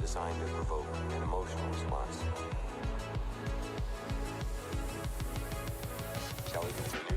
Designed to provoke an emotional response. Shall we continue?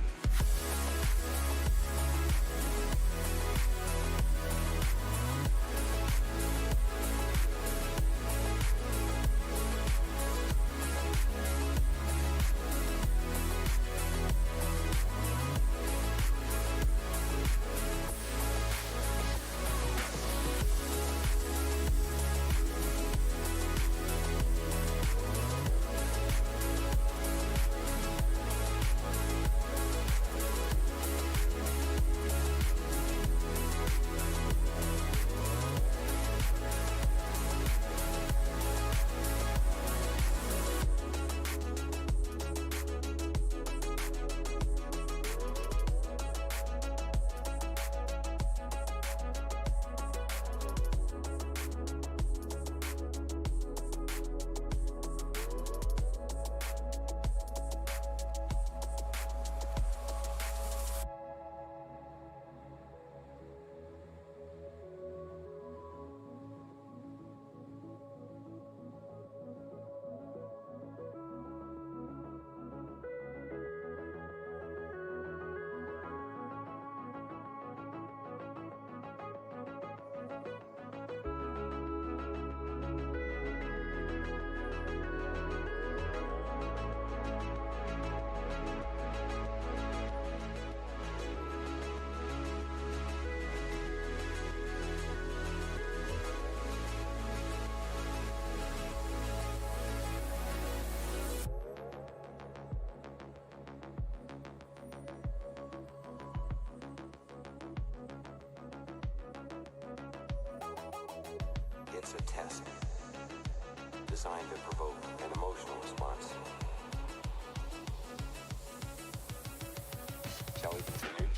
It's a test designed to provoke an emotional response. Shall we continue?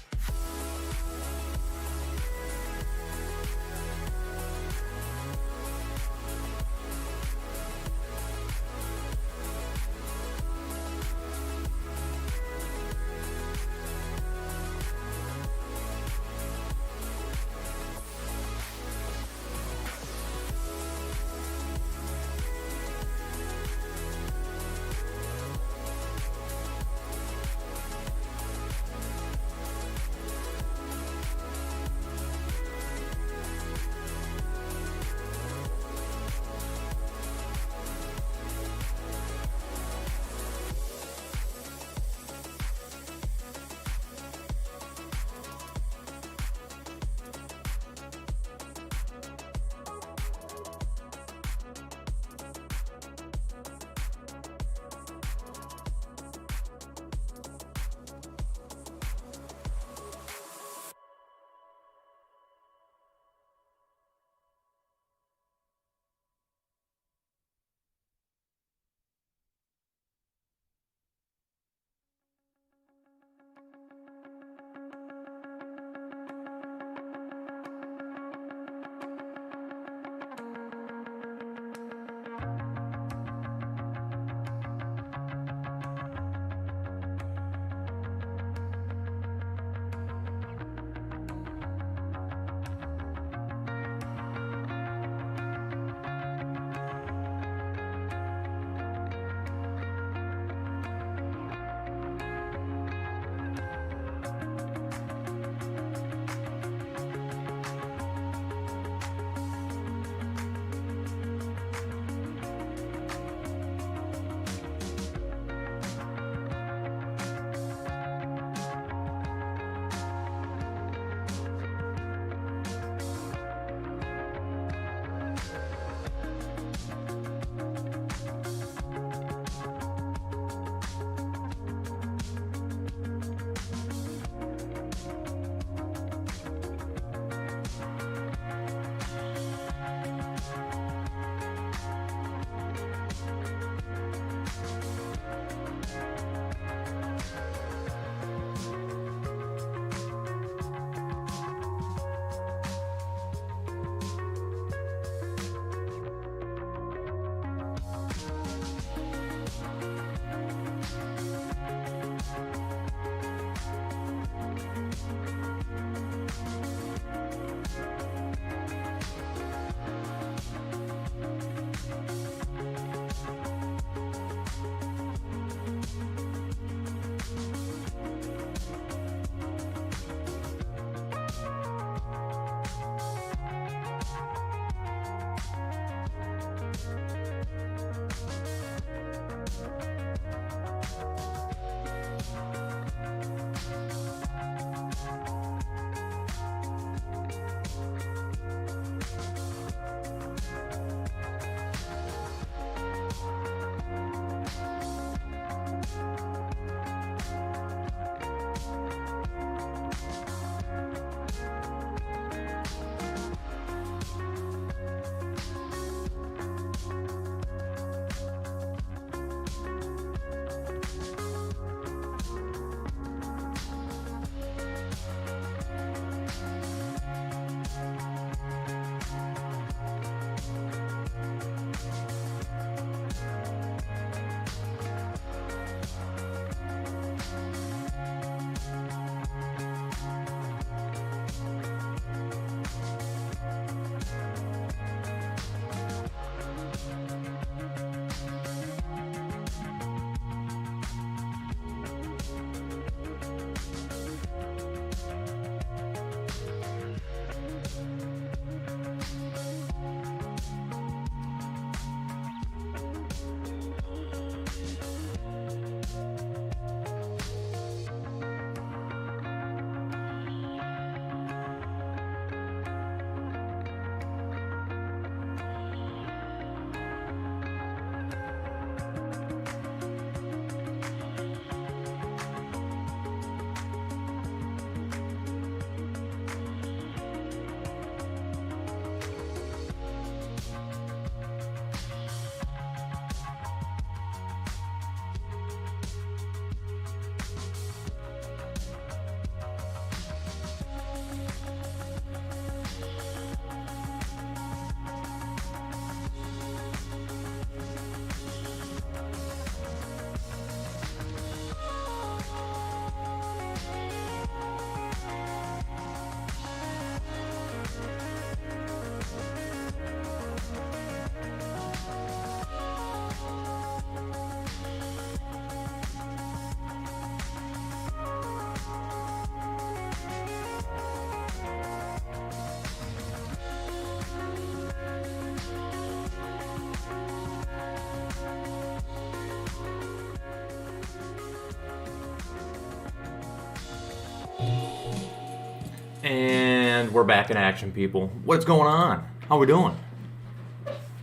And we're back in action, people. What's going on? How we doing?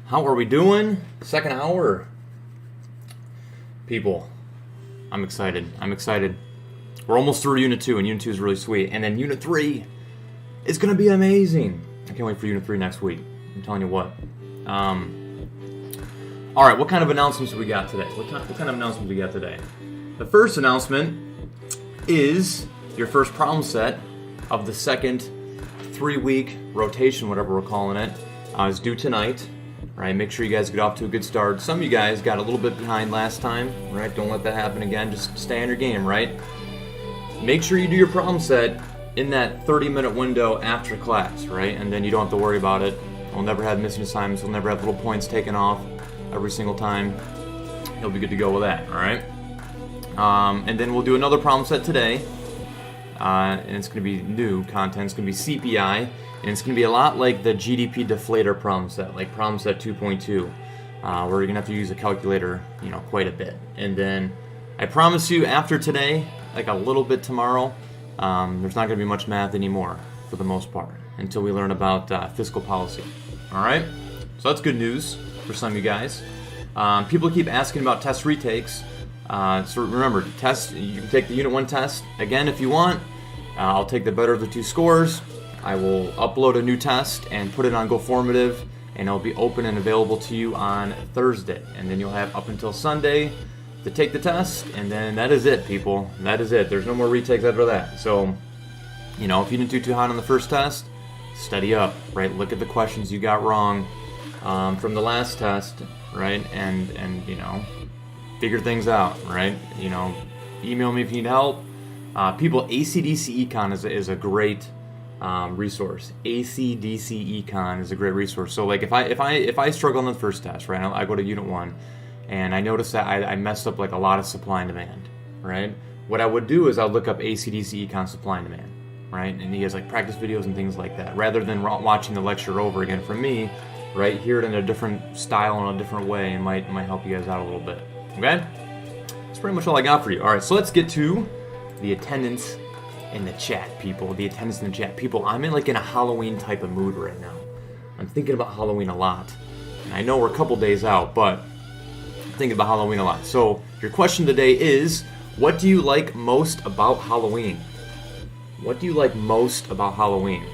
How are we doing? Second hour. People, I'm excited. We're almost through Unit 2, and Unit 2 is really sweet. And then Unit 3 is going to be amazing. I can't wait for Unit 3 next week. I'm telling you what. All right, what kind of announcements do we got today? What kind of announcements we got today? The first announcement is your first problem set of the second 3-week rotation, whatever we're calling it, is due tonight. Right, make sure you guys get off to a good start. Some of you guys got a little bit behind last time, right? Don't let that happen again. Just stay on your game, right? Make sure you do your problem set in that 30-minute window after class, right? And then you don't have to worry about it. We'll never have missing assignments. We'll never have little points taken off every single time. You'll be good to go with that, all right? And then we'll do another problem set today. And it's going to be new content. It's going to be CPI, and it's going to be a lot like the GDP deflator problem set, like problem set 2.2, where you're going to have to use a calculator, quite a bit. And then I promise you, after today, like a little bit tomorrow, there's not going to be much math anymore, for the most part, until we learn about fiscal policy. All right? So that's good news for some of you guys. People keep asking about test retakes. So remember, you can take the Unit 1 test again if you want. I'll take the better of the two scores. I will upload a new test and put it on GoFormative, and it'll be open and available to you on Thursday. And then you'll have up until Sunday to take the test, and then that is it, people. That is it. There's no more retakes after that. So, if you didn't do too hot on the first test, study up, right? Look at the questions you got wrong from the last test, right? And figure things out, right? Email me if you need help. People, ACDC Econ is a great resource. ACDC Econ is a great resource. So like if I struggle on the first test, right? I go to Unit 1, and I notice that I messed up like a lot of supply and demand, right? What I would do is I'll look up ACDC Econ supply and demand, right? And he has like practice videos and things like that, rather than watching the lecture over again from me, right? Hear it in a different style and a different way, and might help you guys out a little bit. Okay? That's pretty much all I got for you. All right, so let's get to the attendance in the chat, people. The attendance in the chat. People, I'm in a Halloween type of mood right now. I'm thinking about Halloween a lot. And I know we're a couple days out, but I'm thinking about Halloween a lot. So your question today is, what do you like most about Halloween? What do you like most about Halloween?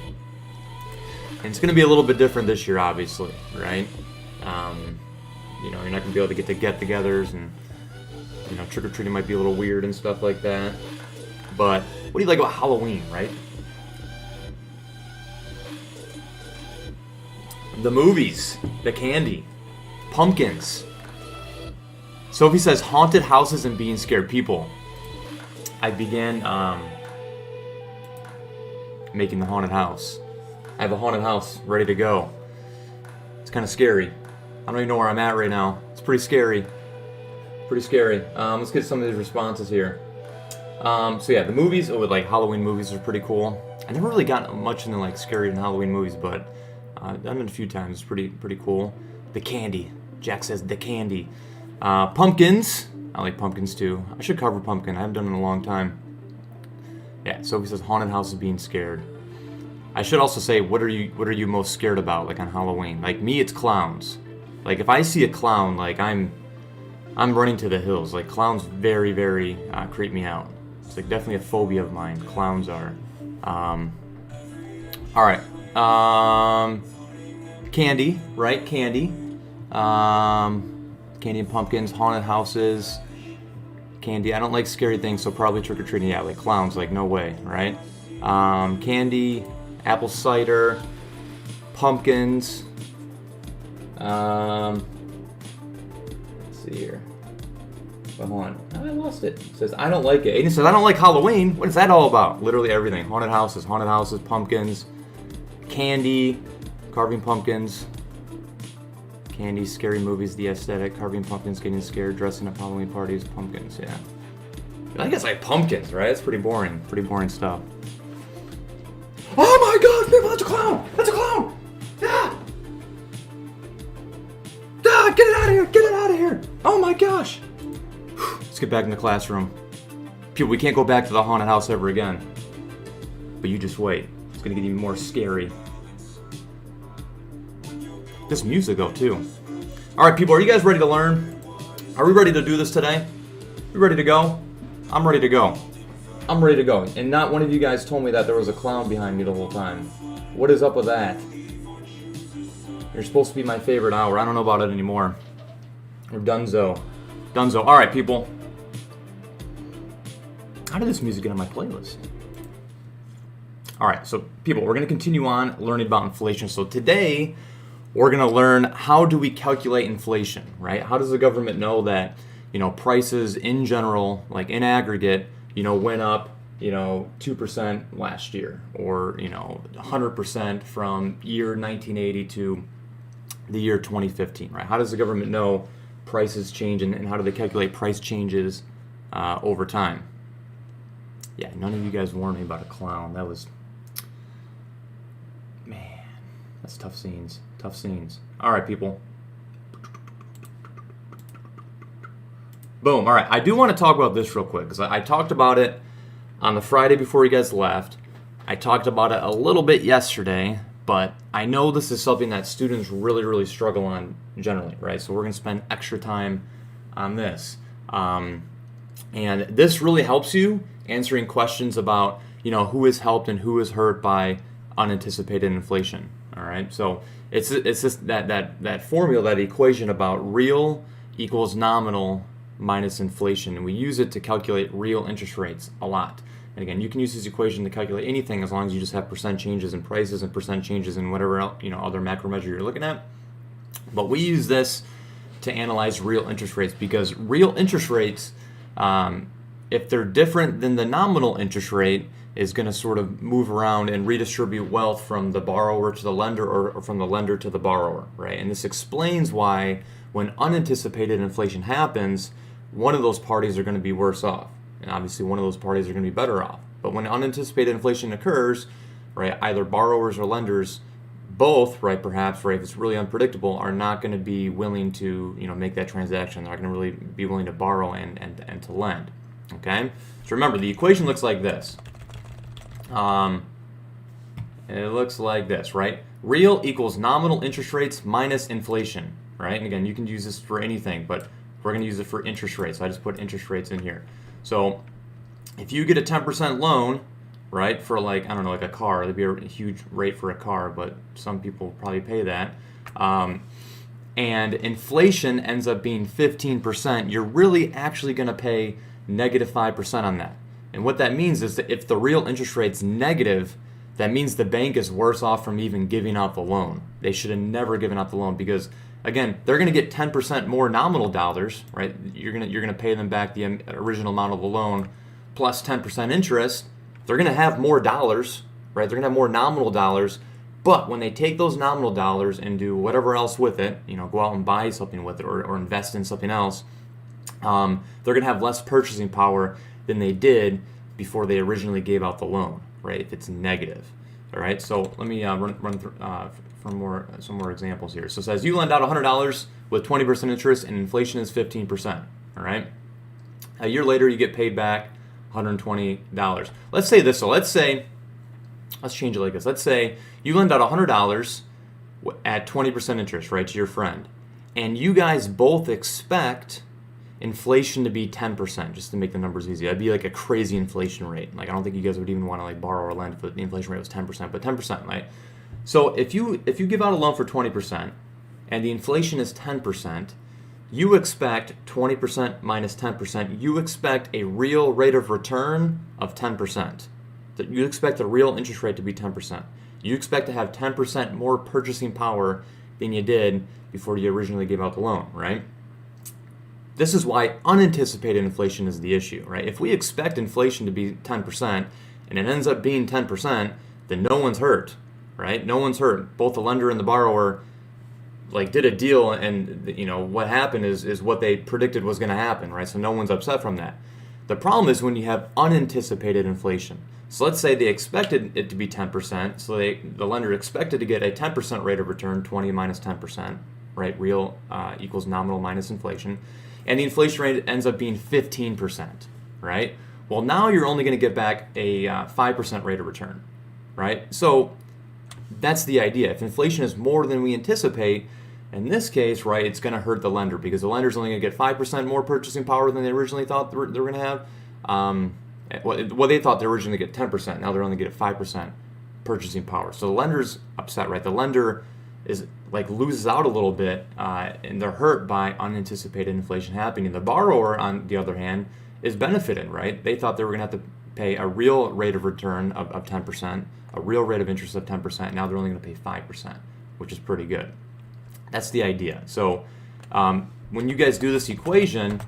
And it's going to be a little bit different this year, obviously, right? You're not going to be able to get the get-togethers, and, trick-or-treating might be a little weird and stuff like that. But what do you like about Halloween, right? The movies, the candy, pumpkins. Sophie says, haunted houses and being scared. People, I began making the haunted house. I have a haunted house ready to go. It's kind of scary. I don't even know where I'm at right now. It's pretty scary. Let's get some of these responses here. So yeah, the movies, Halloween movies are pretty cool. I never really got much into scary and Halloween movies, but I've done it a few times. It's pretty cool. The candy. Jack says the candy. Pumpkins. I like pumpkins too. I should cover pumpkin. I haven't done it in a long time. Yeah, Sophie says haunted houses being scared. I should also say, what are you most scared about, on Halloween? Me, it's clowns. If I see a clown, I'm running to the hills. Clowns very, very creep me out. It's definitely a phobia of mine. Clowns are. All right. Candy, right? Candy. Candy and pumpkins, haunted houses. Candy. I don't like scary things, so probably trick-or-treating. Yeah, clowns, no way, right? Candy, apple cider, pumpkins. Let's see here. But hold on. I lost it. It says, I don't like it. Aiden says, I don't like Halloween. What is that all about? Literally everything. Haunted houses, pumpkins, candy, carving pumpkins, candy, scary movies, the aesthetic, carving pumpkins, getting scared, dressing up Halloween parties, pumpkins, yeah. I guess pumpkins, right? It's pretty boring. Pretty boring stuff. Oh my gosh, people, that's a clown! That's a clown! Yeah! Get it out of here! Get it out of here! Oh my gosh! Let's get back in the classroom. People, we can't go back to the haunted house ever again. But you just wait. It's gonna get even more scary. This music though too. All right, people, are you guys ready to learn? Are we ready to do this today? You ready to go? I'm ready to go. I'm ready to go. And not one of you guys told me that there was a clown behind me the whole time. What is up with that? You're supposed to be my favorite hour. I don't know about it anymore. We're donezo. Donezo. All right, people. How did this music get on my playlist? All right, so people, we're going to continue on learning about inflation. So today, we're going to learn how do we calculate inflation, right? How does the government know that, prices in general, like in aggregate, went up, 2% last year, or, 100% from year 1980 to the year 2015, right? How does the government know prices change, and how do they calculate price changes over time? Yeah, none of you guys warned me about a clown. That was, man, that's tough scenes. Tough scenes. All right, people. Boom. All right, I do want to talk about this real quick because I talked about it on the Friday before you guys left. I talked about it a little bit yesterday, but I know this is something that students really, really struggle on generally, right? So we're going to spend extra time on this. And this really helps you answering questions about, who is helped and who is hurt by unanticipated inflation. All right, so it's just that formula, that equation about real equals nominal minus inflation, and we use it to calculate real interest rates a lot. And again, you can use this equation to calculate anything as long as you just have percent changes in prices and percent changes in whatever else, other macro measure you're looking at. But we use this to analyze real interest rates because real interest rates, if they're different than the nominal interest rate, is going to sort of move around and redistribute wealth from the borrower to the lender, or from the lender to the borrower, right? And this explains why when unanticipated inflation happens, one of those parties are going to be worse off, and obviously one of those parties are going to be better off. But when unanticipated inflation occurs, right, either borrowers or lenders, both, right, perhaps, right, if it's really unpredictable, are not going to be willing to, make that transaction. They're not going to really be willing to borrow and to lend, okay? So remember, the equation looks like this. It looks like this, right? Real equals nominal interest rates minus inflation, right? And again, you can use this for anything, but we're going to use it for interest rates. So I just put interest rates in here. So if you get a 10% loan, right, for like a car, it'd be a huge rate for a car, but some people probably pay that. And inflation ends up being 15%, you're really actually going to pay negative 5% on that. And what that means is that if the real interest rate's negative, that means the bank is worse off from even giving out the loan. They should have never given out the loan because, again, they're going to get 10% more nominal dollars, right? You're going to pay them back the original amount of the loan plus 10% interest. They're going to have more dollars, right? They're going to have more nominal dollars. But when they take those nominal dollars and do whatever else with it, go out and buy something with it or invest in something else, they're going to have less purchasing power than they did before they originally gave out the loan, right? If it's negative, all right? So let me run through some more examples here. So it says you lend out $100 with 20% interest and inflation is 15%, all right? A year later, you get paid back $120. Let's say this. So let's change it like this. Let's say you lend out $100 at 20% interest, right, to your friend, and you guys both expect inflation to be 10%, just to make the numbers easy. That'd be like a crazy inflation rate. Like I don't think you guys would even want to borrow or lend if the inflation rate was 10%, but 10%, right? So if you give out a loan for 20% and the inflation is 10%, you expect 20% minus 10%. You expect a real rate of return of 10%. You expect the real interest rate to be 10%. You expect to have 10% more purchasing power than you did before you originally gave out the loan, right? This is why unanticipated inflation is the issue, right? If we expect inflation to be 10% and it ends up being 10%, then no one's hurt, right? No one's hurt. Both the lender and the borrower did a deal, and what happened is what they predicted was going to happen, right? So no one's upset from that. The problem is when you have unanticipated inflation. So let's say they expected it to be 10%, so the lender expected to get a 10% rate of return, 20 minus 10%, right? Real equals nominal minus inflation. And the inflation rate ends up being 15%, right? Well, now you're only going to get back a 5% rate of return, right? So that's the idea. If inflation is more than we anticipate, in this case, right, it's going to hurt the lender because the lender's only going to get 5% more purchasing power than they originally thought they were going to have. Well, they thought they were originally going to get 10%. Now they're only going to get 5% purchasing power. So the lender's upset, right? The lender is like loses out a little bit, and they're hurt by unanticipated inflation happening. The borrower, on the other hand, is benefited, right? They thought they were going to have to pay a real rate of return of 10%, a real rate of interest of 10%. Now they're only going to pay 5%, which is pretty good. That's the idea. So when you guys do this equation,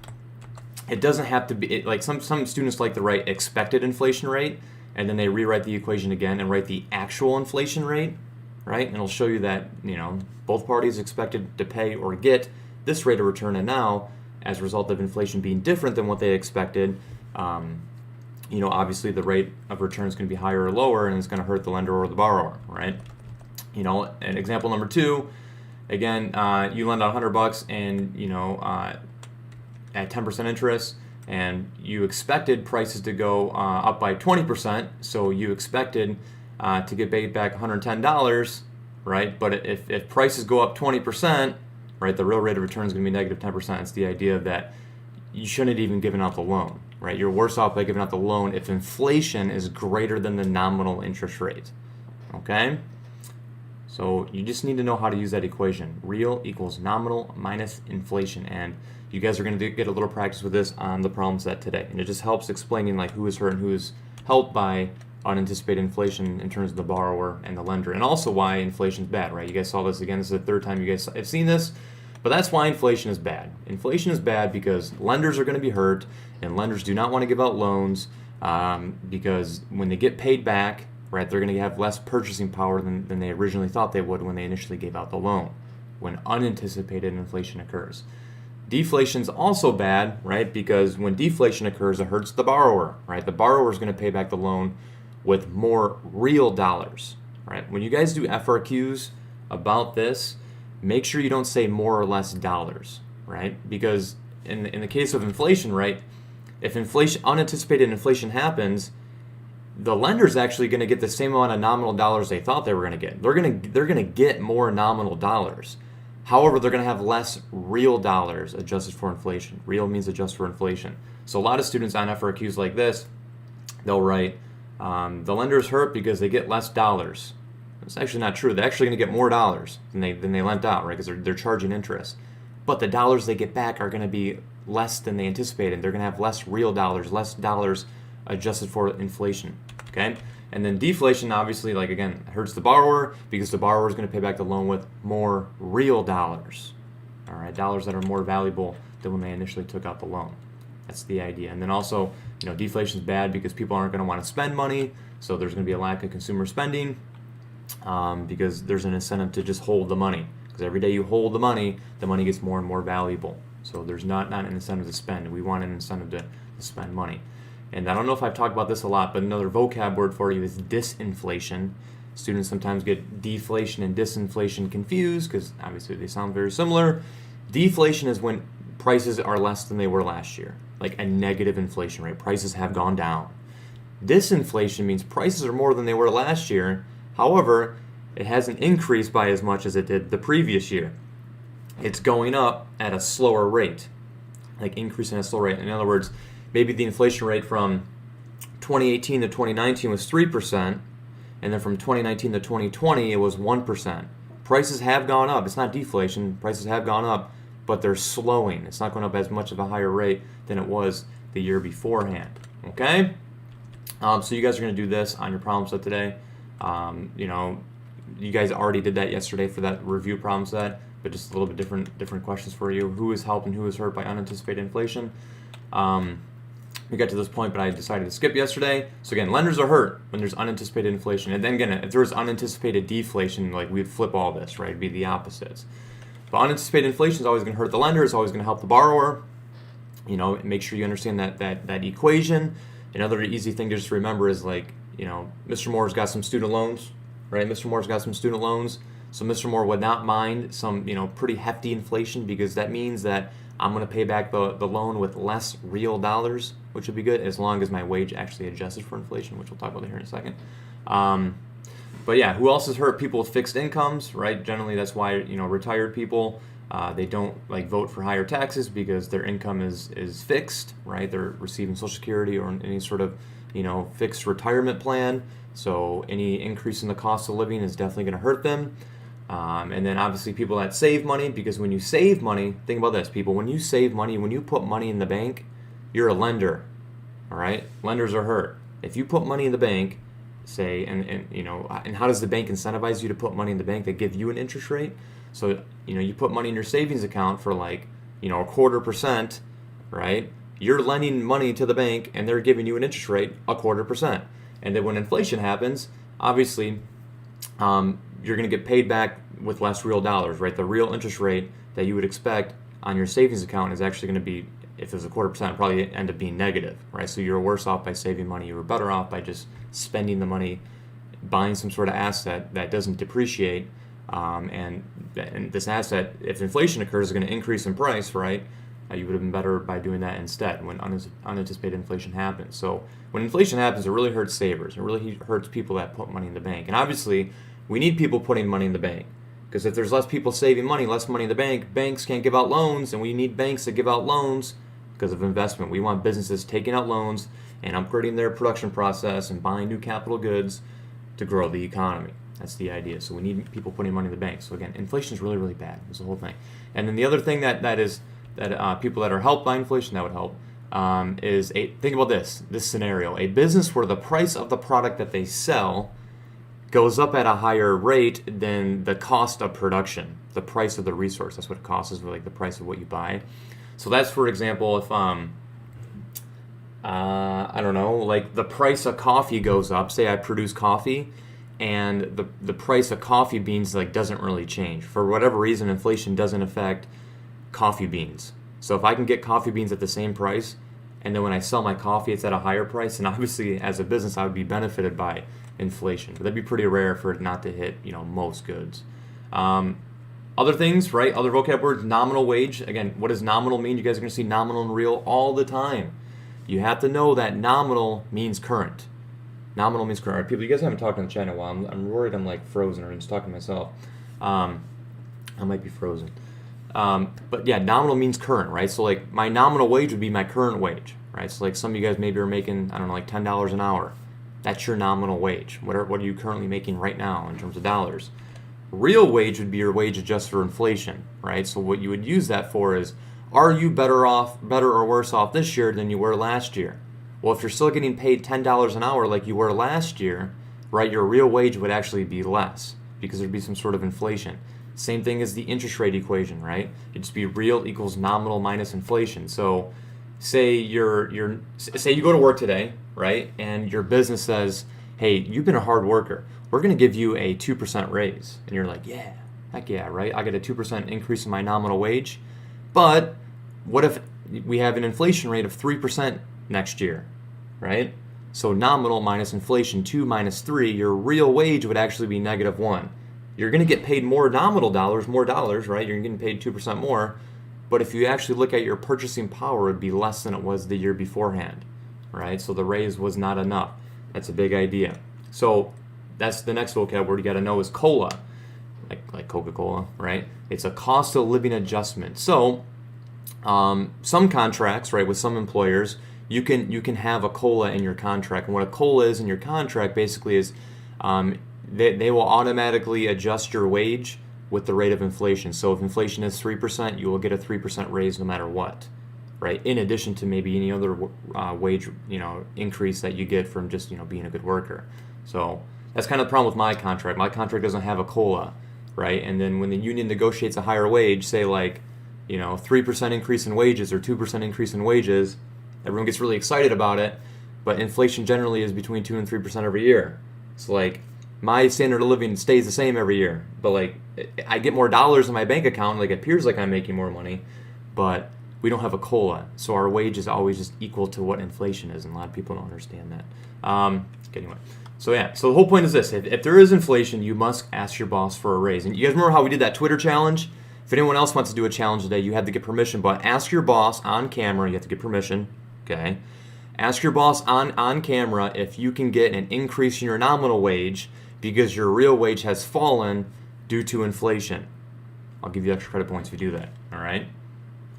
it doesn't have to be like some students like to write expected inflation rate, and then they rewrite the equation again and write the actual inflation rate, right? And it'll show you that, both parties expected to pay or get this rate of return, and now, as a result of inflation being different than what they expected, obviously the rate of return is going to be higher or lower, and it's going to hurt the lender or the borrower, right? And example number 2, again, you lend out $100 and, at 10% interest, and you expected prices to go up by 20%, so you expected to get paid back $110, right? But if prices go up 20%, right, the real rate of return is going to be negative 10%. It's the idea that you shouldn't have even given out the loan, right? You're worse off by giving out the loan if inflation is greater than the nominal interest rate, okay? So you just need to know how to use that equation. Real equals nominal minus inflation. And you guys are going to get a little practice with this on the problem set today. And it just helps explaining like who is hurt and who is helped by unanticipated inflation in terms of the borrower and the lender. And also why inflation is bad, right? You guys saw this again. This is the third time you guys have seen this. But that's why inflation is bad. Inflation is bad because lenders are going to be hurt, and lenders do not want to give out loans because when they get paid back, right, they're going to have less purchasing power than they originally thought they would when they initially gave out the loan, when unanticipated inflation occurs. Deflation's also bad, right, because when deflation occurs, it hurts the borrower, right? The borrower is going to pay back the loan with more real dollars, right? When you guys do FRQs about this, make sure you don't say more or less dollars, right? Because in the case of inflation, right, if unanticipated inflation happens, the lender's actually going to get the same amount of nominal dollars they thought they were going to get. They're going to get more nominal dollars. However, they're going to have less real dollars adjusted for inflation. Real means adjusted for inflation. So a lot of students on FRQs like this, they'll write, the lender's hurt because they get less dollars. It's actually not true. They're actually going to get more dollars than they lent out, right? Because they're charging interest. But the dollars they get back are going to be less than they anticipated. They're going to have less real dollars, less dollars adjusted for inflation, okay? And then deflation, obviously, like again, hurts the borrower because the borrower is going to pay back the loan with more real dollars, all right? Dollars that are more valuable than when they initially took out the loan. That's the idea. And then also, deflation is bad because people aren't going to want to spend money, so there's going to be a lack of consumer spending because there's an incentive to just hold the money. Because every day you hold the money gets more and more valuable. So there's not an incentive to spend. We want an incentive to spend money. And I don't know if I've talked about this a lot, but another vocab word for you is disinflation. Students sometimes get deflation and disinflation confused because obviously they sound very similar. Deflation is when prices are less than they were last year, like a negative inflation rate. Prices have gone down. Disinflation means prices are more than they were last year. However, it hasn't increased by as much as it did the previous year. It's going up at a slower rate, like increasing at a slower rate. In other words, maybe the inflation rate from 2018 to 2019 was 3%, and then from 2019 to 2020 it was 1%. Prices have gone up. It's not deflation. Prices have gone up, but they're slowing. It's not going up as much of a higher rate than it was the year beforehand. Okay? So you guys are going to do this on your problem set today. You guys already did that yesterday for that review problem set, but just a little bit different questions for you. Who is helped and who is hurt by unanticipated inflation? We got to this point, but I decided to skip yesterday. So again, lenders are hurt when there's unanticipated inflation. And then again, if there was unanticipated deflation, like we'd flip all this, right? It'd be the opposites. But unanticipated inflation is always going to hurt the lender. It's always going to help the borrower. Make sure you understand that equation. Another easy thing to just remember is like, Mr. Moore's got some student loans, right? Mr. Moore's got some student loans. So Mr. Moore would not mind some, pretty hefty inflation because that means that I'm going to pay back the loan with less real dollars, which would be good as long as my wage actually adjusted for inflation, which we'll talk about here in a second. But yeah, who else is hurt? People with fixed incomes, right? Generally, that's why retired people they don't like vote for higher taxes because their income is fixed, right? They're receiving Social Security or any sort of fixed retirement plan. So any increase in the cost of living is definitely going to hurt them. And then obviously people that save money, because when you save money, think about this, people. When you save money, when you put money in the bank, you're a lender. All right, lenders are hurt. If you put money in the bank, say, and how does the bank incentivize you to put money in the bank? They give you an interest rate. So you put money in your savings account for like a 0.25%, right? You're lending money to the bank, and they're giving you an interest rate 0.25%. And then when inflation happens, obviously, you're going to get paid back with less real dollars, right? The real interest rate that you would expect on your savings account is actually going to be, if it's 0.25%, probably end up being negative, right? So you're worse off by saving money. You were better off by just spending the money, buying some sort of asset that doesn't depreciate, and this asset, if inflation occurs, is going to increase in price, right? You would have been better by doing that instead when unanticipated inflation happens. So when inflation happens, it really hurts savers. It really hurts people that put money in the bank. And obviously, we need people putting money in the bank, because if there's less people saving money, less money in the bank, banks can't give out loans, and we need banks to give out loans because of investment. We want businesses taking out loans and upgrading their production process and buying new capital goods to grow the economy. That's the idea. So we need people putting money in the bank. So again, inflation is really, really bad. It's the whole thing. And then the other thing that people that are helped by inflation that would help is think about this scenario: a business where the price of the product that they sell goes up at a higher rate than the cost of production, the price of the resource. That's what it costs, is like the price of what you buy. So that's, for example, if I don't know, like the price of coffee goes up. Say I produce coffee, and the price of coffee beans like doesn't really change. For whatever reason, inflation doesn't affect coffee beans. So if I can get coffee beans at the same price, and then when I sell my coffee it's at a higher price, and obviously as a business I would be benefited by inflation. But that'd be pretty rare for it not to hit most goods. Other things, right? Other vocab words: nominal wage. Again, what does nominal mean? You guys are going to see nominal and real all the time. You have to know that nominal means current. Nominal means current. All right, people, you guys haven't talked in the chat in a while. I'm worried I'm like frozen, or I'm just talking to myself. I might be frozen. But yeah, nominal means current, right? So like my nominal wage would be my current wage, right? So like some of you guys maybe are making, I don't know, like $10 an hour. That's your nominal wage. What are you currently making right now in terms of dollars? Real wage would be your wage adjusted for inflation, right? So what you would use that for is, are you better or worse off this year than you were last year? Well, if you're still getting paid $10 an hour like you were last year, right, your real wage would actually be less because there'd be some sort of inflation. Same thing as the interest rate equation, right? It'd just be real equals nominal minus inflation. So say say you go to work today, right, and your business says, hey, you've been a hard worker. We're going to give you a 2% raise. And you're like, yeah, heck yeah, right? I get a 2% increase in my nominal wage. But what if we have an inflation rate of 3% next year, right? So nominal minus inflation, 2 minus 3, your real wage would actually be -1. You're going to get paid more nominal dollars, right? You're getting paid 2% more. But if you actually look at your purchasing power, it would be less than it was the year beforehand, right? So the raise was not enough. That's a big idea. So that's the next vocab word you got to know is COLA, like Coca-Cola, right? It's a cost of living adjustment. So some contracts, right, with some employers, you can have a COLA in your contract. And what a COLA is in your contract basically is they will automatically adjust your wage with the rate of inflation. So if inflation is 3%, you will get a 3% raise no matter what, right? In addition to maybe any other wage increase that you get from just being a good worker. So that's kind of the problem with my contract. My contract doesn't have a COLA, right? And then when the union negotiates a higher wage, say like 3% increase in wages or 2% increase in wages, everyone gets really excited about it. But inflation generally is between 2 and 3% every year. So like my standard of living stays the same every year, but like I get more dollars in my bank account. Like it appears like I'm making more money, but we don't have a COLA, so our wage is always just equal to what inflation is, and a lot of people don't understand that. Anyway, so yeah, so the whole point is this: if there is inflation, you must ask your boss for a raise. And you guys remember how we did that Twitter challenge? If anyone else wants to do a challenge today, you have to get permission, but ask your boss on camera. You have to get permission, okay? Ask your boss on camera if you can get an increase in your nominal wage because your real wage has fallen due to inflation. I'll give you extra credit points if you do that, all right?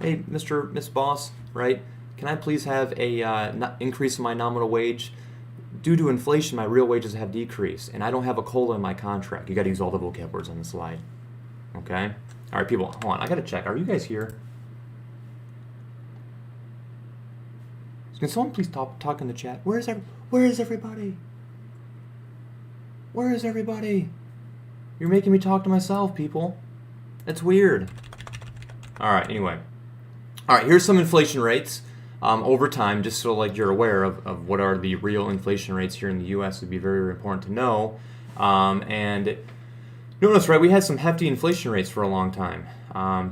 Hey, Miss Boss, right? Can I please have a increase in my nominal wage? Due to inflation, my real wages have decreased, and I don't have a COLA in my contract. You got to use all the vocab words on the slide, okay? All right, people, hold on. I got to check. Are you guys here? Can someone please talk in the chat? Where is everybody? Where is everybody? You're making me talk to myself, people. That's weird. All right, anyway. All right, here's some inflation rates over time, just so like you're aware of what are the real inflation rates here in the U.S. Would be very, very important to know. And notice, right, we had some hefty inflation rates for a long time.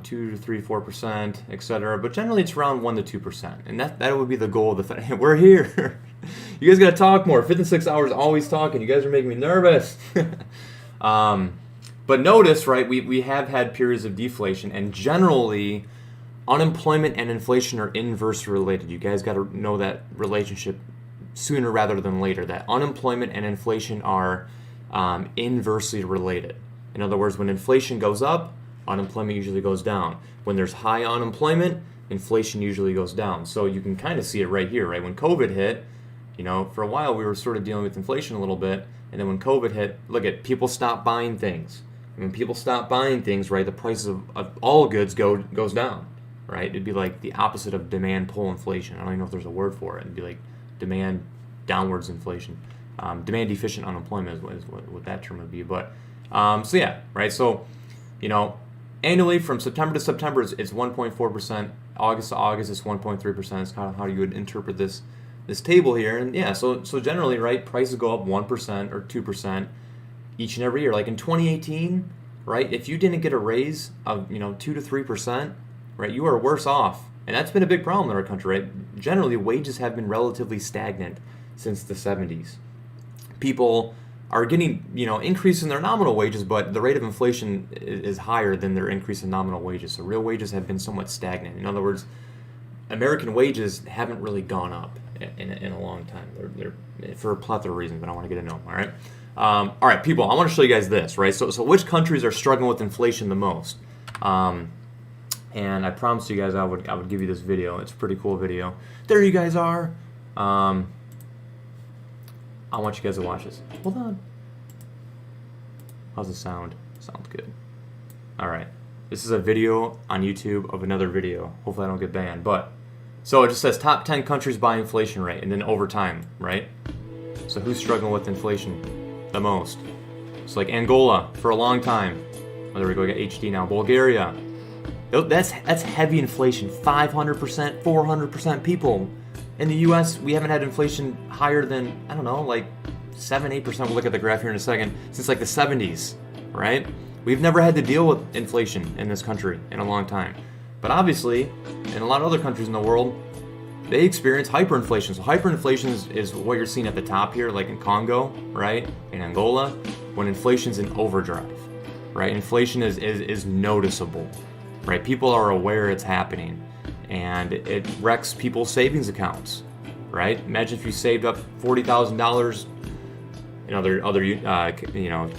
2 to 3, 4%, etc. But generally it's around 1 to 2%. And that would be the goal of the Fed. We're here. You guys got to talk more. 5 and 6 hours always talking. You guys are making me nervous. But notice, right, we have had periods of deflation, and generally unemployment and inflation are inversely related. You guys got to know that relationship sooner rather than later, that unemployment and inflation are inversely related. In other words, when inflation goes up, unemployment usually goes down. When there's high unemployment, inflation usually goes down. So you can kind of see it right here, right? When COVID hit, for a while we were sort of dealing with inflation a little bit, and then when COVID hit, look at people stopped buying things. And when people stop buying things, right, the prices of all goods goes down, right? It'd be like the opposite of demand pull inflation. I don't even know if there's a word for it. It'd be like demand downwards inflation. Demand deficient unemployment is what that term would be. But so yeah, right? So, annually from September to September it's 1.4%. August to August it's 1.3%. It's kind of how you would interpret this table here. And yeah, so generally, right, prices go up 1% or 2% each and every year. Like in 2018, right, if you didn't get a raise of 2 to 3%, right, you are worse off. And that's been a big problem in our country, right? Generally, wages have been relatively stagnant since the 70s. People are getting, increase in their nominal wages, but the rate of inflation is higher than their increase in nominal wages. So real wages have been somewhat stagnant. In other words, American wages haven't really gone up in a long time. They're for a plethora of reasons, but I want to get into them, all right? All right, people, I want to show you guys this, right? So which countries are struggling with inflation the most? And I promised you guys I would give you this video. It's a pretty cool video. There you guys are. I want you guys to watch this. Hold on. How's the sound? Sounds good. All right. This is a video on YouTube of another video. Hopefully I don't get banned. But so it just says top 10 countries by inflation rate, and then over time, right? So who's struggling with inflation the most? It's like Angola for a long time. Oh, there we go. We got HD now. Bulgaria. That's heavy inflation. 500%, 400%. People. In the U.S., we haven't had inflation higher than, I don't know, like 7, 8%. We'll look at the graph here in a second. Since like the 70s, right? We've never had to deal with inflation in this country in a long time. But obviously, in a lot of other countries in the world, they experience hyperinflation. So hyperinflation is what you're seeing at the top here, like in Congo, right? In Angola, when inflation's in overdrive, right? Inflation is noticeable, right? People are aware it's happening. And it wrecks people's savings accounts, right? Imagine if you saved up $40,000. In other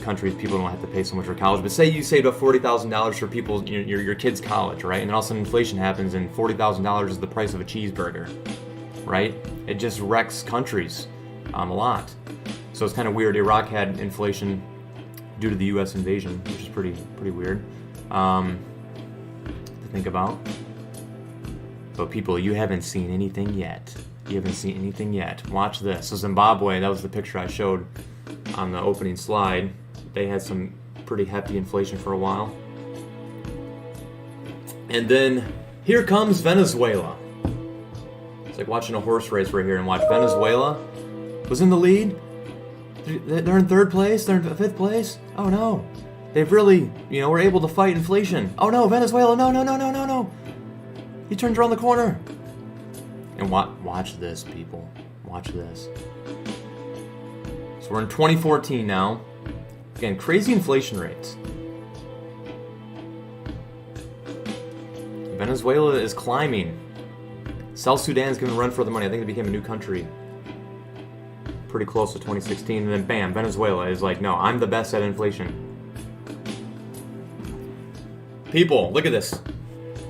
countries, people don't have to pay so much for college. But say you saved up $40,000 for people your kids' college, right? And then all of a sudden inflation happens, and $40,000 is the price of a cheeseburger, right? It just wrecks countries a lot. So it's kind of weird. Iraq had inflation due to the U.S. invasion, which is pretty weird to think about. But people, you haven't seen anything yet. You haven't seen anything yet. Watch this. So Zimbabwe, that was the picture I showed on the opening slide. They had some pretty hefty inflation for a while. And then here comes Venezuela. It's like watching a horse race right here, and watch. Venezuela was in the lead. They're in third place. They're in fifth place. Oh no. They've really, were able to fight inflation. Oh no, Venezuela, no. He turns around the corner. And watch this, people. Watch this. So we're in 2014 now. Again, crazy inflation rates. Venezuela is climbing. South Sudan's going to run for the money. I think they became a new country. pretty close to 2016, and then bam, Venezuela is like, no, I'm the best at inflation. People, look at this.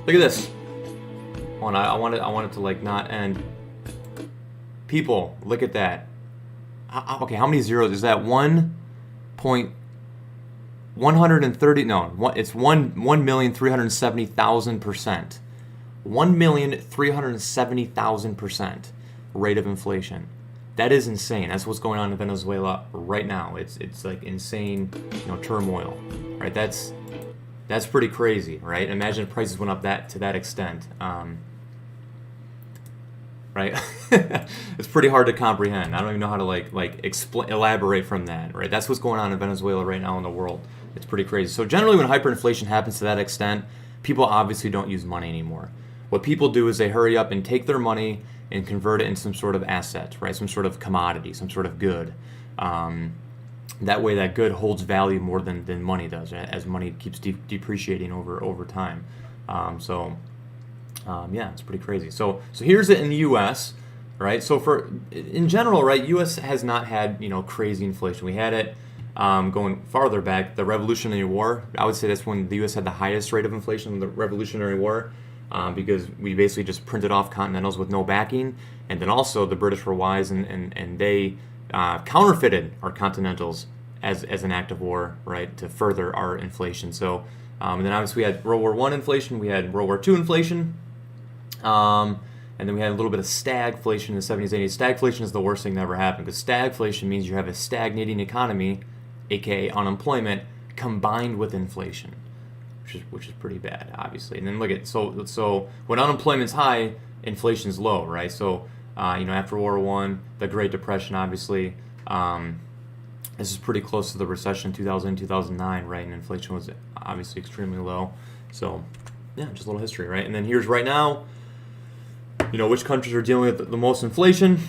Look at this. I want it to like not end. People, look at that. Okay, how many zeros is that? 130? No, it's 1,370,000%. 1,370,000% rate of inflation. That is insane. That's what's going on in Venezuela right now. It's like insane, turmoil, right? That's pretty crazy, right? Imagine if prices went up to that extent, right? It's pretty hard to comprehend. I don't even know how to elaborate from that, right? That's what's going on in Venezuela right now in the world. It's pretty crazy. So generally, when hyperinflation happens to that extent, people obviously don't use money anymore. What people do is they hurry up and take their money and convert it into some sort of asset, right? Some sort of commodity, some sort of good. That way, that good holds value more than money does, right? As money keeps depreciating over time. Yeah, it's pretty crazy. So here's it in the U.S., right? So in general, right, U.S. has not had crazy inflation. We had it going farther back, the Revolutionary War. I would say that's when the U.S. had the highest rate of inflation in the Revolutionary War. Because we basically just printed off Continentals with no backing, and then also the British were wise and they counterfeited our Continentals as an act of war, right, to further our inflation. So, and then obviously we had World War I inflation, we had World War II inflation, and then we had a little bit of stagflation in the 70s, 80s. Stagflation is the worst thing that ever happened, because stagflation means you have a stagnating economy, aka unemployment, combined with inflation. Which is pretty bad, obviously. And then look at so when unemployment's high, inflation's low, right? So after World War I, the Great Depression, obviously, this is pretty close to the recession 2000 2009, right? And inflation was obviously extremely low. So yeah, just a little history, right? And then here's right now, which countries are dealing with the most inflation?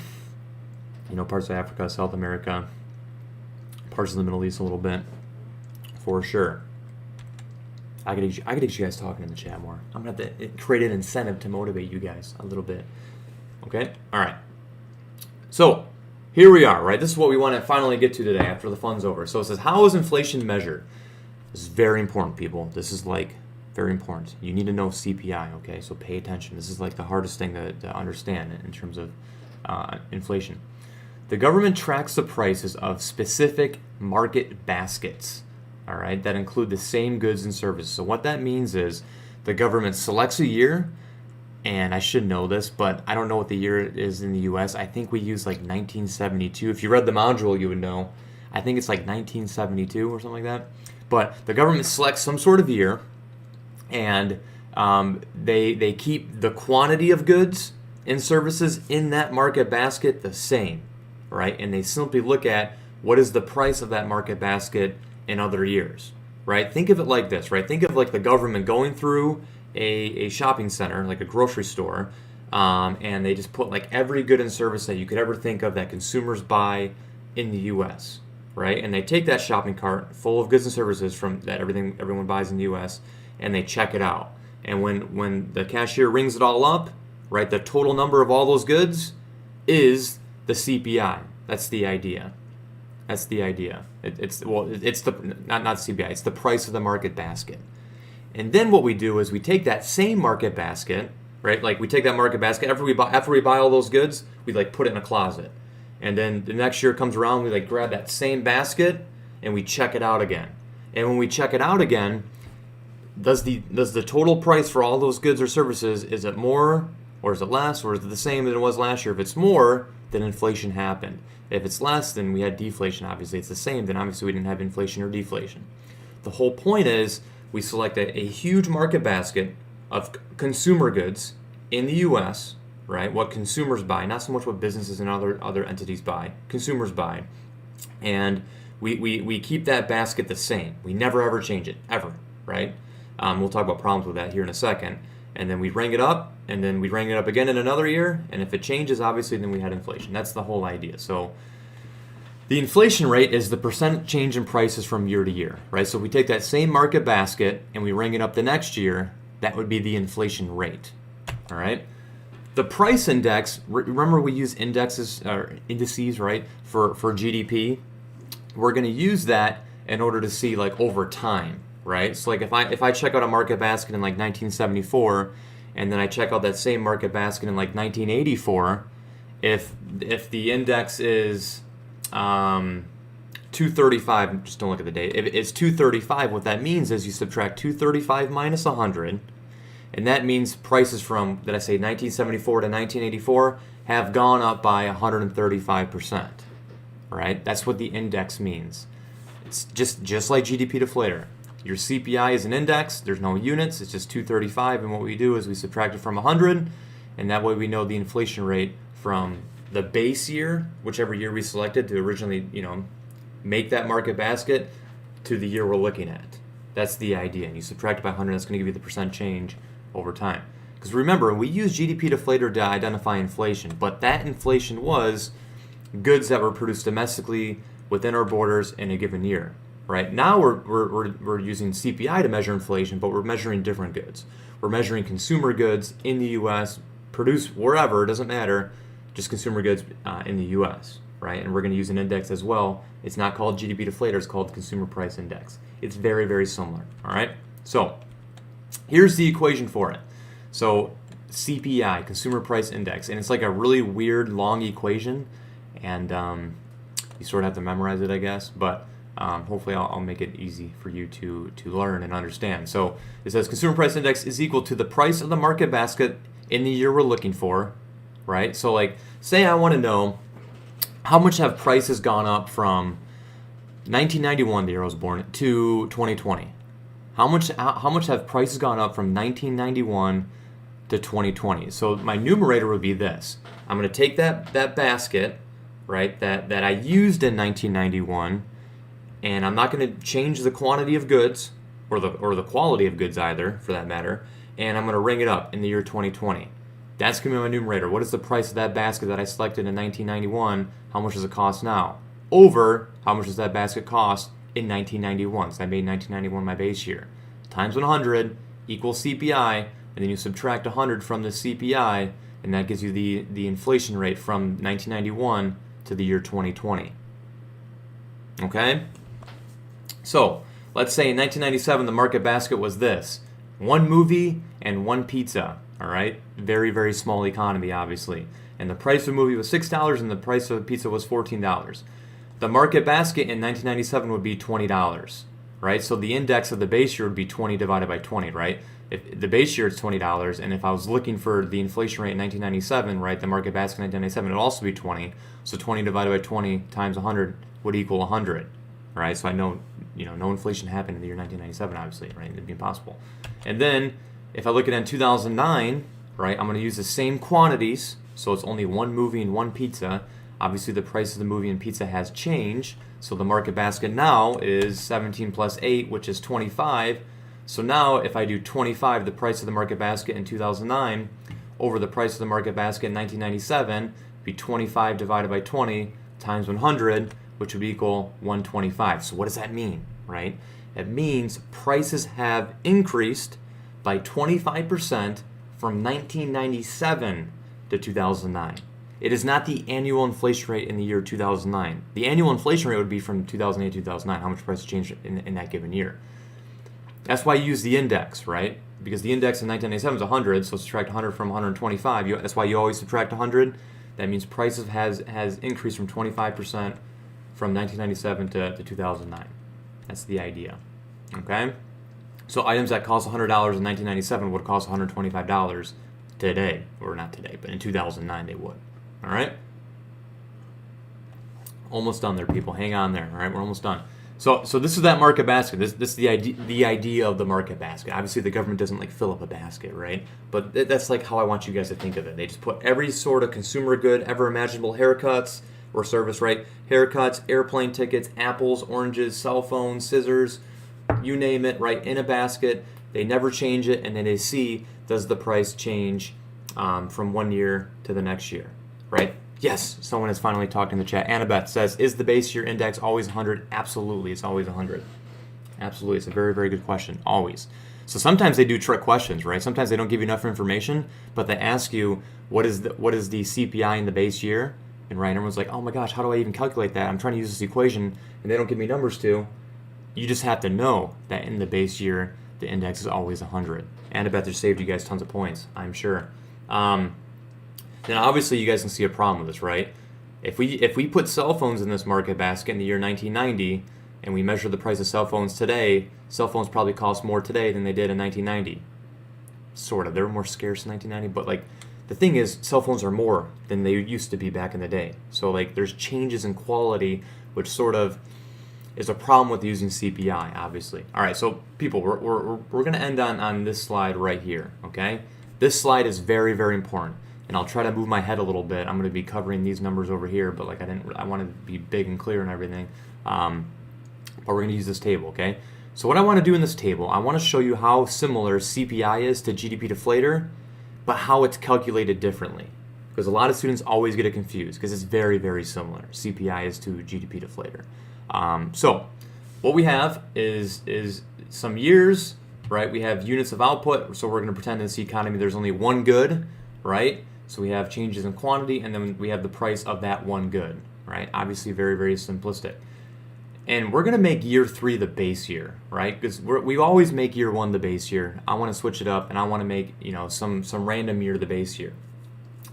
Parts of Africa, South America, parts of the Middle East a little bit, for sure. I could get you guys talking in the chat more. I'm going to have to create an incentive to motivate you guys a little bit. Okay? All right. So, here we are, right? This is what we want to finally get to today after the fun's over. So it says, how is inflation measured? This is very important, people. This is very important. You need to know CPI, okay? So pay attention. This is the hardest thing to understand in terms of inflation. The government tracks the prices of specific market baskets. All right, that include the same goods and services. So what that means is the government selects a year, and I should know this, but I don't know what the year is in the U.S. I think we use 1972. If you read the module, you would know. I think it's 1972 or something like that. But the government selects some sort of year, and they keep the quantity of goods and services in that market basket the same, right? And they simply look at what is the price of that market basket in other years, right? Think of it like this, right? Think of the government going through a shopping center, like a grocery store, and they just put every good and service that you could ever think of that consumers buy in the U.S., right? And they take that shopping cart full of goods and services from that everyone buys in the U.S., and they check it out. And when the cashier rings it all up, right, the total number of all those goods is the CPI. That's the idea. It's the not CPI. It's the price of the market basket. And then what we do is we take that same market basket, right? We take that market basket after we buy all those goods, we put it in a closet. And then the next year comes around, we grab that same basket and we check it out again. And when we check it out again, does the total price for all those goods or services, is it more or is it less or is it the same than it was last year? If it's more, then inflation happened. If it's less, then we had deflation, obviously. It's the same, then obviously we didn't have inflation or deflation. The whole point is we select a huge market basket of consumer goods in the U.S., right? What consumers buy, not so much what businesses and other entities buy. Consumers buy. And we keep that basket the same. We never ever change it, ever, right? We'll talk about problems with that here in a second. And then we ring it up, and then we ring it up again in another year, and if it changes, obviously, then we had inflation. That's the whole idea. So the inflation rate is the percent change in prices from year to year, right? So if we take that same market basket and we ring it up the next year, that would be the inflation rate, all right? The price index, remember we use indexes or indices, right, for GDP. We're going to use that in order to see like over time, right? So like if I check out a market basket in like 1974, and then I check out that same market basket in like 1984, if the index is 235, just don't look at the date. If it's 235, what that means is you subtract 235 minus 100, and that means prices from, did I say 1974 to 1984, have gone up by 135%, right? That's what the index means. It's just like GDP deflator. Your CPI is an index, there's no units, it's just 235, and what we do is we subtract it from 100, and that way we know the inflation rate from the base year, whichever year we selected to originally, make that market basket, to the year we're looking at. That's the idea. And you subtract it by 100, that's going to give you the percent change over time. Because remember, we use GDP deflator to identify inflation, but that inflation was goods that were produced domestically within our borders in a given year. Right now, we're using CPI to measure inflation, but we're measuring different goods. We're measuring consumer goods in the U.S., produced wherever, it doesn't matter, just consumer goods in the U.S., right? And we're going to use an index as well. It's not called GDP deflator, it's called Consumer Price Index. It's very, very similar, all right? So here's the equation for it. So CPI, Consumer Price Index, and it's like a really weird, long equation, and you sort of have to memorize it, I guess, but hopefully I'll make it easy for you to learn and understand. So it says Consumer Price Index is equal to the price of the market basket in the year we're looking for, right? So like, say I want to know how much have prices gone up from 1991, the year I was born, to 2020. How much have prices gone up from 1991 to 2020? So my numerator would be this. I'm going to take that basket, right, that I used in 1991, and I'm not going to change the quantity of goods or the quality of goods either, for that matter, and I'm going to ring it up in the year 2020. That's going to be my numerator. What is the price of that basket that I selected in 1991? How much does it cost now? Over how much does that basket cost in 1991? So I made 1991 my base year. Times 100 equals CPI, and then you subtract 100 from the CPI, and that gives you the inflation rate from 1991 to the year 2020. Okay? So, let's say in 1997 the market basket was this. One movie and one pizza. All right? Very, very small economy, obviously. And the price of a movie was $6 and the price of a pizza was $14. The market basket in 1997 would be $20, right? So the index of the base year would be 20 divided by 20, right? If the base year is $20, and if I was looking for the inflation rate in 1997, right, the market basket in 1997 would also be 20. So 20 divided by 20 times 100 would equal 100, right? So I know, no inflation happened in the year 1997, obviously, right? It'd be impossible. And then if I look at it in 2009, right, I'm going to use the same quantities. So it's only one movie and one pizza. Obviously, the price of the movie and pizza has changed. So the market basket now is 17 plus 8, which is 25. So now if I do 25, the price of the market basket in 2009, over the price of the market basket in 1997, be 25 divided by 20 times 100, which would equal 125. So what does that mean, right? It means prices have increased by 25% from 1997 to 2009. It is not the annual inflation rate in the year 2009. The annual inflation rate would be from 2008 to 2009, how much prices changed in that given year. That's why you use the index, right? Because the index in 1997 is 100, so subtract 100 from 125. That's why you always subtract 100. That means prices has increased from 25% from 1997 to 2009. That's the idea, okay? So items that cost $100 in 1997 would cost $125 today, or not today, but in 2009 they would. All right? Almost done there, people. Hang on there. All right, we're almost done. So this is that market basket. This is the idea of the market basket. Obviously, the government doesn't fill up a basket, right? But that's how I want you guys to think of it. They just put every sort of consumer good ever imaginable, haircuts or service, right? Haircuts, airplane tickets, apples, oranges, cell phones, scissors, you name it, right, in a basket. They never change it, and then they see, does the price change from one year to the next year, right? Yes, someone has finally talked in the chat. Annabeth says, is the base year index always 100? Absolutely, it's always 100. Absolutely. It's a very, very good question, always. So sometimes they do trick questions, right? Sometimes they don't give you enough information, but they ask you, what is the CPI in the base year? And right, everyone's like, oh my gosh, how do I even calculate that? I'm trying to use this equation, and they don't give me numbers to. You just have to know that in the base year, the index is always 100. And I bet they saved you guys tons of points, I'm sure. Then obviously you guys can see a problem with this, right? If we put cell phones in this market basket in the year 1990, and we measure the price of cell phones today, cell phones probably cost more today than they did in 1990. Sort of. They were more scarce in 1990, but like the thing is, cell phones are more than they used to be back in the day. So like there's changes in quality, which sort of is a problem with using CPI, obviously. All right, so people, we're going to end on this slide right here, okay? This slide is very, very important, and I'll try to move my head a little bit. I'm going to be covering these numbers over here, but like I wanted to be big and clear and everything. But we're going to use this table, okay? So what I want to do in this table, I want to show you how similar CPI is to GDP deflator, but how it's calculated differently. Because a lot of students always get it confused because it's very, very similar. CPI is to GDP deflator. So what we have is some years, right? We have units of output, so we're going to pretend in this economy there's only one good, right? So we have changes in quantity, and then we have the price of that one good, right? Obviously very, very simplistic. And we're going to make year 3 the base year, right? Because we always make year 1 the base year. I want to switch it up, and I want to make some random year the base year,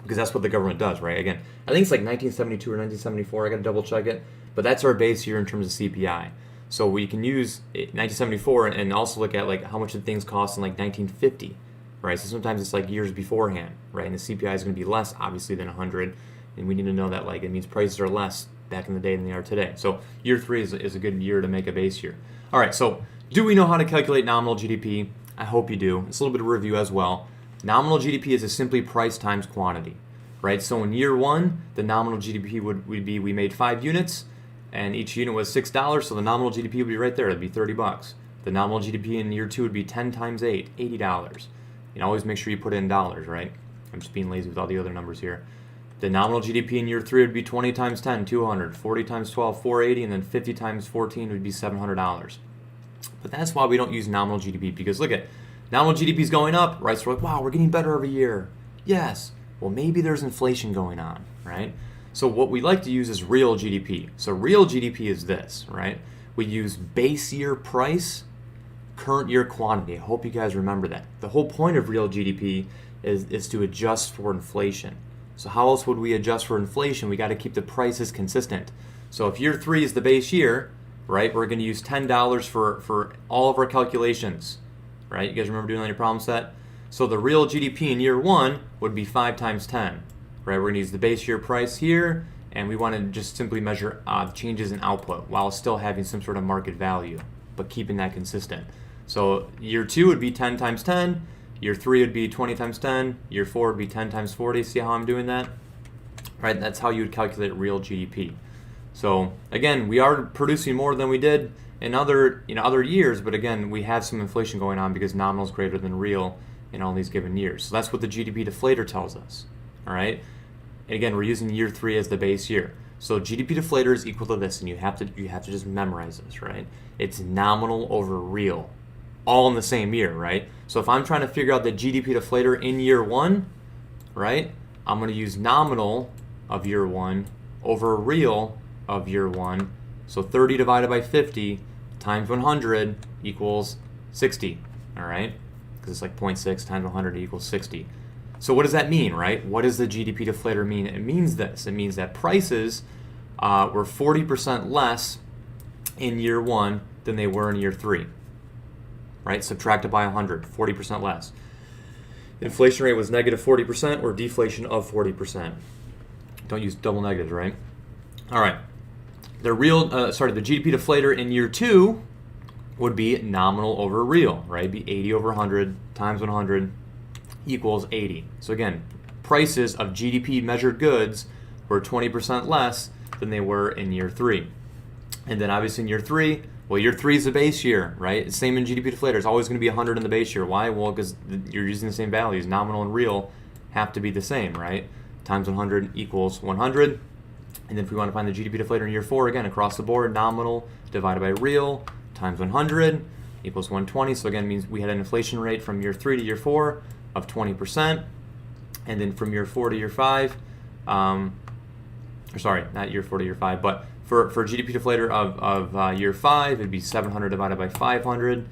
because that's what the government does, right? Again, I think it's like 1972 or 1974. I got to double check it, but that's our base year in terms of CPI. So we can use 1974 and also look at like how much did things cost in like 1950, right? So sometimes it's like years beforehand, right? And the CPI is going to be less, obviously, than 100, and we need to know that like it means prices are less back in the day than they are today. So year 3 is a good year to make a base year. All right, so do we know how to calculate nominal GDP? I hope you do. It's a little bit of review as well. Nominal GDP is simply price times quantity, right? So in year 1, the nominal GDP would be we made 5 units, and each unit was $6, so the nominal GDP would be right there. It'd be $30. The nominal GDP in year 2 would be 10 times 8, $80. Always make sure you put it in dollars, right? I'm just being lazy with all the other numbers here. The nominal GDP in year 3 would be 20 times 10, 200, 40 times 12, 480, and then 50 times 14 would be $700. But that's why we don't use nominal GDP, because look at nominal GDP is going up, right? So we're like, wow, we're getting better every year. Yes. Well, maybe there's inflation going on, right? So what we like to use is real GDP. So real GDP is this, right? We use base year price, current year quantity. I hope you guys remember that. The whole point of real GDP is to adjust for inflation. So how else would we adjust for inflation? We got to keep the prices consistent. So if year 3 is the base year, right, we're going to use $10 for all of our calculations, right? You guys remember doing that in your problem set? So the real GDP in year 1 would be 5 times 10, right? We're going to use the base year price here, and we want to just simply measure changes in output while still having some sort of market value, but keeping that consistent. So year 2 would be 10 times 10. Year 3 would be 20 times 10. Year 4 would be 10 times 40. See how I'm doing that? Right? That's how you would calculate real GDP. So again, we are producing more than we did in other years, but again, we have some inflation going on because nominal is greater than real in all these given years. So that's what the GDP deflator tells us. All right? And again, we're using year 3 as the base year. So GDP deflator is equal to this, and you have to just memorize this, right? It's nominal over real, all in the same year, right? So if I'm trying to figure out the GDP deflator in year 1, right, I'm going to use nominal of year 1 over real of year 1. So 30 divided by 50 times 100 equals 60, all right? Because it's like 0.6 times 100 equals 60. So what does that mean, right? What does the GDP deflator mean? It means this. It means that prices were 40% less in year 1 than they were in year 3. Right? Subtracted by 100, 40% less. The inflation rate was negative 40% or deflation of 40%. Don't use double negatives, right? All right. The GDP deflator in year 2 would be nominal over real, right? It'd be 80 over 100 times 100 equals 80. So again, prices of GDP measured goods were 20% less than they were in year 3. And then obviously in year 3, well, year 3 is the base year, right? Same in GDP deflator. It's always going to be 100 in the base year. Why? Well, because you're using the same values. Nominal and real have to be the same, right? Times 100 equals 100. And then if we want to find the GDP deflator in year 4, again, across the board, nominal divided by real times 100 equals 120. So again, it means we had an inflation rate from year 3 to year 4 of 20%. And then from year 4 to year 5, or sorry, not year 4 to year 5, but for GDP deflator of year 5, it'd be 700 divided by 500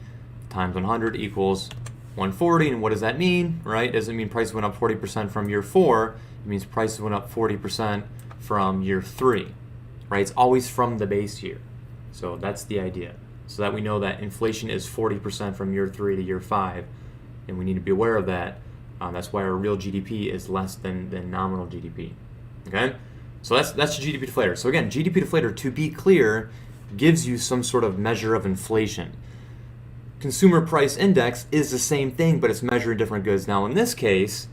times 100 equals 140. And what does that mean, right? Does it mean prices went up 40% from year 4? It means prices went up 40% from year 3, right? It's always from the base year. So that's the idea. So that we know that inflation is 40% from year 3 to year 5, and we need to be aware of that. That's why our real GDP is less than nominal GDP. Okay? So that's the GDP deflator. So again, GDP deflator, to be clear, gives you some sort of measure of inflation. Consumer price index is the same thing, but it's measuring different goods. Now in this case,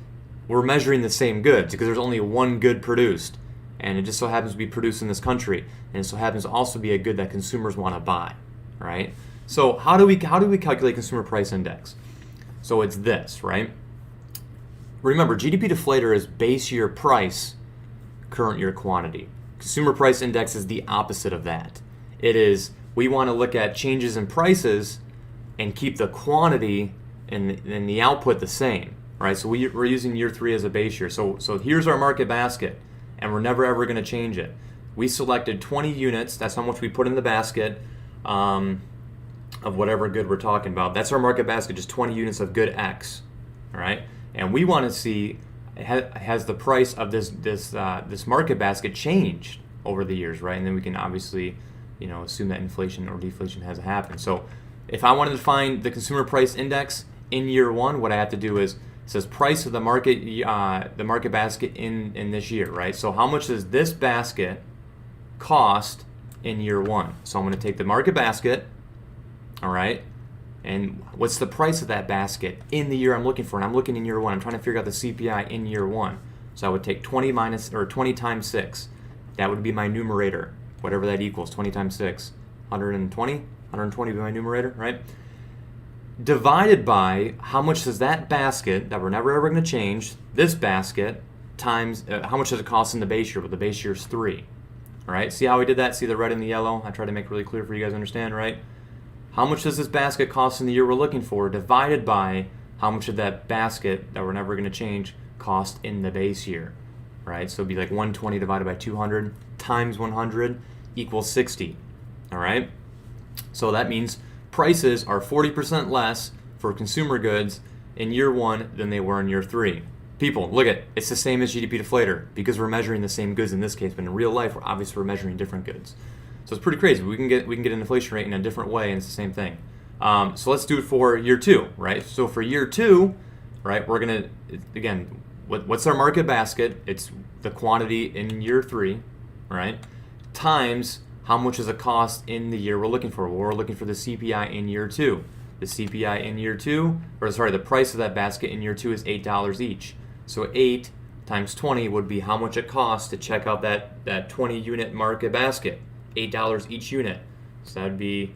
we're measuring the same goods because there's only one good produced, and it just so happens to be produced in this country, and it so happens to also be a good that consumers want to buy, right? So how do we calculate consumer price index? So it's this, right? Remember, GDP deflator is base year price, current year quantity. Consumer price index is the opposite of that. It is, we want to look at changes in prices and keep the quantity and the output the same, right? So we're using year 3 as a base year. So here's our market basket, and we're never ever going to change it. We selected 20 units. That's how much we put in the basket of whatever good we're talking about. That's our market basket, just 20 units of good X, all right? And we want to see, has the price of this market basket changed over the years, right? And then we can obviously, assume that inflation or deflation has happened. So if I wanted to find the consumer price index in year 1, what I have to do is, it says price of the market basket in this year, right? So how much does this basket cost in year 1? So I'm going to take the market basket, all right, and what's the price of that basket in the year I'm looking for? And I'm looking in year 1. I'm trying to figure out the CPI in year 1. So I would take 20 times 6. That would be my numerator, whatever that equals. 20 times 6, 120. 120 would be my numerator, right? Divided by how much does that basket that we're never ever going to change, this basket, times how much does it cost in the base year? Well, the base year is 3. All right. See how we did that? See the red and the yellow? I tried to make it really clear for you guys to understand, right? How much does this basket cost in the year we're looking for, divided by how much of that basket that we're never going to change cost in the base year, right? So it'd be like 120 divided by 200 times 100 equals 60, all right? So that means prices are 40% less for consumer goods in year 1 than they were in year 3. People, look at, it's the same as GDP deflator because we're measuring the same goods in this case, but in real life, we're measuring different goods. So it's pretty crazy. We can get an inflation rate in a different way, and it's the same thing. So let's do it for year 2, right? So for year 2, right, we're gonna, again, what's our market basket? It's the quantity in year 3, right? Times how much does it cost in the year we're looking for? Well, we're looking for the CPI in year 2. The CPI in year 2, the price of that basket in year 2 is $8 each. So 8 times 20 would be how much it costs to check out that 20 unit market basket. $8 each unit. So that would be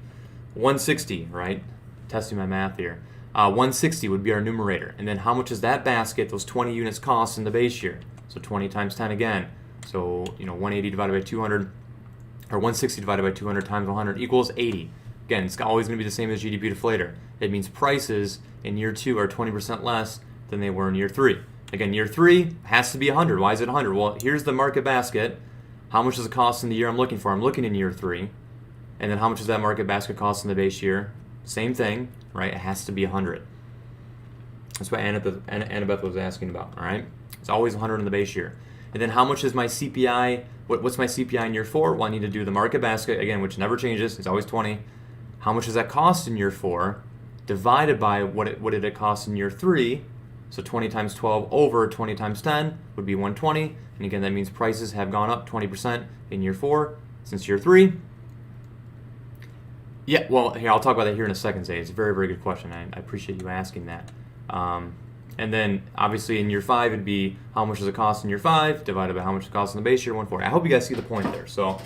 160, right? Testing my math here. 160 would be our numerator. And then how much does that basket, those 20 units, cost in the base year? So 20 times 10 again. So, 180 divided by 200, or 160 divided by 200 times 100 equals 80. Again, it's always going to be the same as GDP deflator. It means prices in year 2 are 20% less than they were in year 3. Again, year 3 has to be 100. Why is it 100? Well, here's the market basket. How much does it cost in the year I'm looking for? I'm looking in year 3. And then how much does that market basket cost in the base year? Same thing, right? It has to be 100. That's what Annabeth was asking about, all right? It's always 100 in the base year. And then how much is my CPI? What's my CPI in year 4? Well, I need to do the market basket, again, which never changes. It's always 20. How much does that cost in year 4? Divided by what did it cost in year 3? So 20 times 12 over 20 times 10 would be 120. And again, that means prices have gone up 20% in year 4 since year 3. Yeah, well, here, I'll talk about that here in a second, Zay. It's a very, very good question. I appreciate you asking that. And then, obviously, in year 5, it'd be how much does it cost in year 5 divided by how much it costs in the base year, 140. I hope you guys see the point there. So,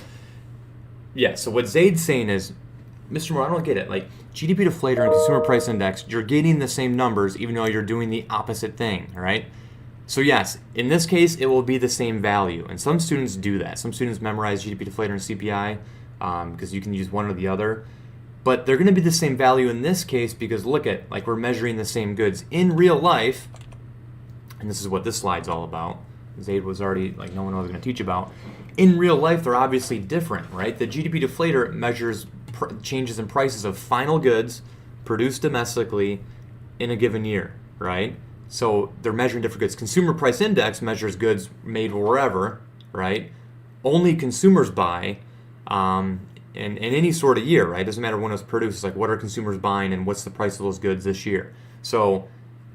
yeah, so what Zayd's saying is, Mr. Moore, I don't get it. Like, GDP deflator and consumer price index, you're getting the same numbers even though you're doing the opposite thing, all right? So yes, in this case, it will be the same value. And some students do that. Some students memorize GDP deflator and CPI because you can use one or the other. But they're going to be the same value in this case because look at, like we're measuring the same goods. In real life, and this is what this slide's all about, Zaid was already, like no one was going to teach about. In real life, they're obviously different, right? The GDP deflator measures changes in prices of final goods produced domestically in a given year, right? So they're measuring different goods. Consumer price index measures goods made wherever, right? Only consumers buy in any sort of year, right? Doesn't matter when it was produced. It's like what are consumers buying and what's the price of those goods this year. So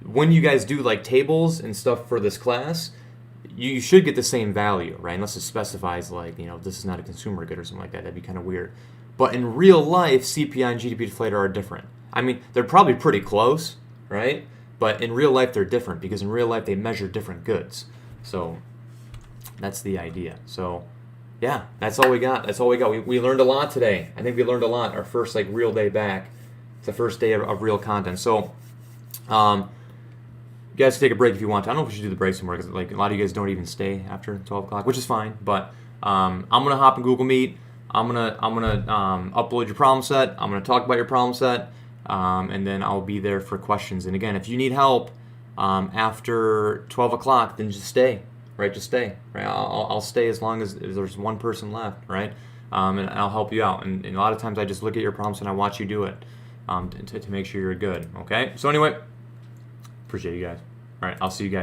when you guys do like tables and stuff for this class, you should get the same value, right? Unless it specifies like, this is not a consumer good or something like that. That'd be kind of weird. But in real life, CPI and GDP deflator are different. I mean, they're probably pretty close, right? But in real life, they're different because in real life, they measure different goods. So that's the idea. So yeah, that's all we got. That's all we got. We learned a lot today. I think we learned a lot. Our first like real day back. It's the first day of real content. So you guys take a break if you want to. I don't know if we should do the break somewhere because like a lot of you guys don't even stay after 12 o'clock, which is fine. But I'm gonna hop in Google Meet. I'm gonna upload your problem set. I'm gonna talk about your problem set, and then I'll be there for questions. And again, if you need help after 12 o'clock, then just stay. Right, just stay. Right, I'll stay as long as there's one person left. Right, and I'll help you out. And a lot of times I just look at your problems and I watch you do it to make sure you're good. Okay. So anyway, appreciate you guys. All right, I'll see you guys.